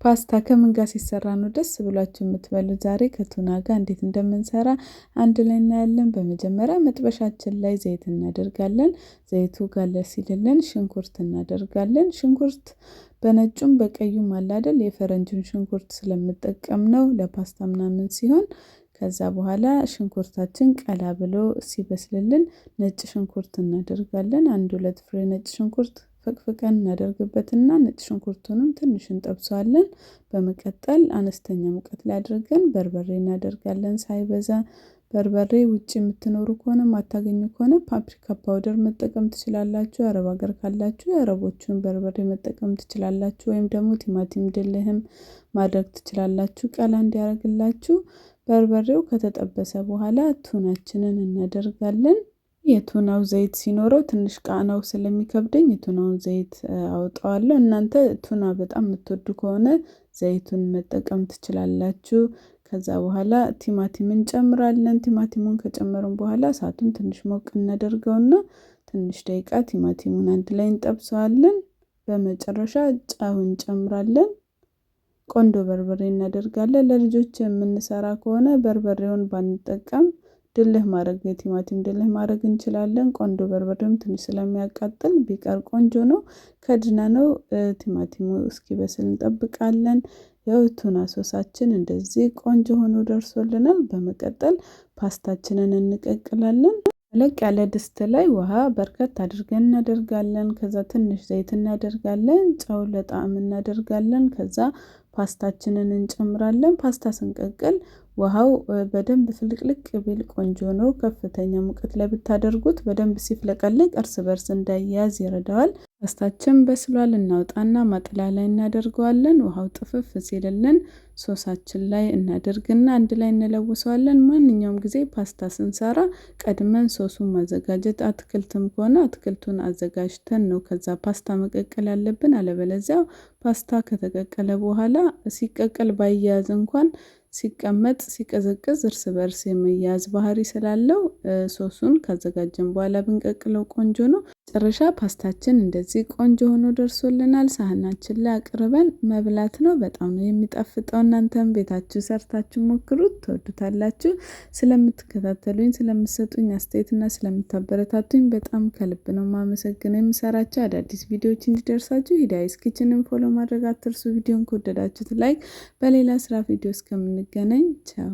ፓስታ ከምን ጋር ሲሰራ ነው ደስ ብሏችሁ የምትበሉት? ዛሬ ከቱና ጋር እንዴት እንደምንሰራ አንድ ላይ እናያለን። በመጀመሪያ መጥበሻችን ላይ ዘይት እናደርጋለን። ዘይቱ ጋለ ሲልልን ሽንኩርት እናደርጋለን። ሽንኩርት በነጩም በቀዩም አለ አይደል? የፈረንጁን ሽንኩርት ስለምጠቀም ነው ለፓስታ ምናምን ሲሆን ከዛ በኋላ ሽንኩርታችን ቀላ ብሎ ሲበስልልን ነጭ ሽንኩርት እናደርጋለን። 1-2 ፍሬ ነጭ ሽንኩርት ፍቅፍቀን እናደርግበትና ነጭ ሽንኩርቱንም ትንሽ እንጠብሰዋለን። በመቀጠል አነስተኛ ሙቀት ላይ አድርገን በርበሬ እናደርጋለን ሳይበዛ። በርበሬ ውጪ የምትኖሩ ከሆነ ማታገኙ ከሆነ ፓፕሪካ ፓውደር መጠቀም ትችላላችሁ። አረብ ሀገር ካላችሁ የአረቦቹን በርበሬ መጠቀም ትችላላችሁ። ወይም ደግሞ ቲማቲም ድልህም ማድረግ ትችላላችሁ ቀላ እንዲያደርግላችሁ። በርበሬው ከተጠበሰ በኋላ ቱናችንን እናደርጋለን። የቱናው ዘይት ሲኖረው ትንሽ ቃናው ስለሚከብደኝ የቱናውን ዘይት አውጣዋለሁ። እናንተ ቱና በጣም የምትወዱ ከሆነ ዘይቱን መጠቀም ትችላላችሁ። ከዛ በኋላ ቲማቲም እንጨምራለን። ቲማቲሙን ከጨመርን በኋላ እሳቱን ትንሽ ሞቅ እናደርገውና ትንሽ ደቂቃ ቲማቲሙን አንድ ላይ እንጠብሰዋለን። በመጨረሻ ጨው እንጨምራለን። ቆንጆ በርበሬ እናደርጋለን። ለልጆች የምንሰራ ከሆነ በርበሬውን ባንጠቀም ድልህ ማድረግ የቲማቲም ድልህ ማድረግ እንችላለን። ቆንጆ በርበሬም ትንሽ ስለሚያቃጥል ቢቀር ቆንጆ ነው። ከድነነው ቲማቲሙ እስኪበስል እንጠብቃለን። ያው ቱና ሶሳችን እንደዚህ ቆንጆ ሆኖ ደርሶልናል። በመቀጠል ፓስታችንን እንቀቅላለን። ለቅ ያለ ድስት ላይ ውሃ በርከት አድርገን እናደርጋለን። ከዛ ትንሽ ዘይት እናደርጋለን። ጨው ለጣዕም እናደርጋለን። ከዛ ፓስታችንን እንጨምራለን። ፓስታ ስንቀቅል ውሃው በደንብ ፍልቅልቅ ቢል ቆንጆ ነው። ከፍተኛ ሙቀት ላይ ብታደርጉት በደንብ ሲፍለቀልቅ እርስ በርስ እንዳይያዝ ይረዳዋል። ፓስታችን በስሏል። እናውጣና ማጥለያ ላይ እናደርገዋለን። ውሃው ጥፍፍ ሲልልን ሶሳችን ላይ እናደርግና አንድ ላይ እንለውሰዋለን። ማንኛውም ጊዜ ፓስታ ስንሰራ ቀድመን ሶሱን ማዘጋጀት፣ አትክልትም ከሆነ አትክልቱን አዘጋጅተን ነው ከዛ ፓስታ መቀቀል ያለብን። አለበለዚያ ፓስታ ከተቀቀለ በኋላ ሲቀቀል ባያያዝ እንኳን ሲቀመጥ ሲቀዘቅዝ እርስ በርስ የመያዝ ባህሪ ስላለው ሶሱን ካዘጋጀን በኋላ ብንቀቅለው ቆንጆ ነው። መጨረሻ ፓስታችን እንደዚህ ቆንጆ ሆኖ ደርሶልናል። ሳህናችን ላይ አቅርበን መብላት ነው። በጣም ነው የሚጣፍጠው። እናንተም ቤታችሁ ሰርታችሁ ሞክሩት፣ ትወዱታላችሁ። ስለምትከታተሉኝ፣ ስለምትሰጡኝ አስተያየትና ስለምታበረታቱኝ በጣም ከልብ ነው የማመሰግነው። የምሰራቸው አዳዲስ ቪዲዮዎች እንዲደርሳችሁ ሂዳይስ ኪችንን ፎሎ ማድረግ አትርሱ። ቪዲዮን ከወደዳችሁት ላይክ፣ በሌላ ስራ ቪዲዮ እስከምንገናኝ ቻው።